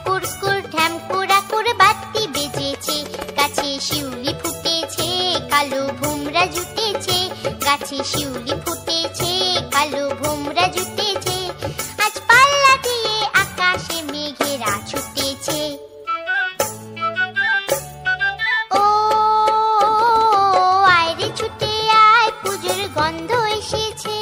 কুরকুর ঢ্যাম কুড়াকুর বাতি বেজেছে, গাছে শিউলি ফুটেছে, কালো ভোমরা জুটেছে, গাছে শিউলি ফুটেছে, কালো ভোমরা জুটেছে, আজ পাল্লা দিয়ে আকাশে মেঘেরা ছুটেছে। ও আয় রে ছুটে আয়, পুজোর গন্ধ এসেছে।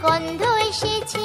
গন্ধ এসেছে।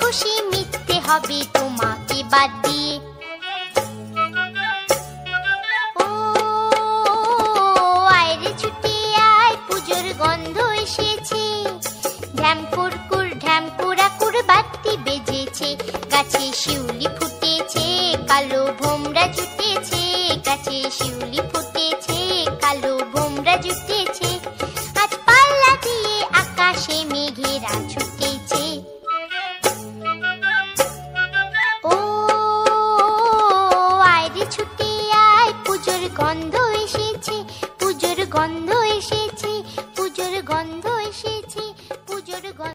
খুশি মিথ্যে হবে তোমাকে বাদ দিয়ে। ও আয় রে ছুটে আয়, পুজোর গন্ধ এসেছে। ঢ্যাম কুরকুর ঢ্যাম কুড়াকুর বাতি বেজেছে, গাছে শিউলি ফুটেছে, কালো ভোমরা জুটেছে, গাছে শিউলি ফুটেছে, কালো ভোমরা জুটেছে, আজ পাল্লা দিয়ে আকাশে মেঘেরা ছুটেছে। ছুটে আয়, পুজোর গন্ধ এসেছে, পুজোর গন্ধ এসেছে, পুজোর গন্ধ এসেছে।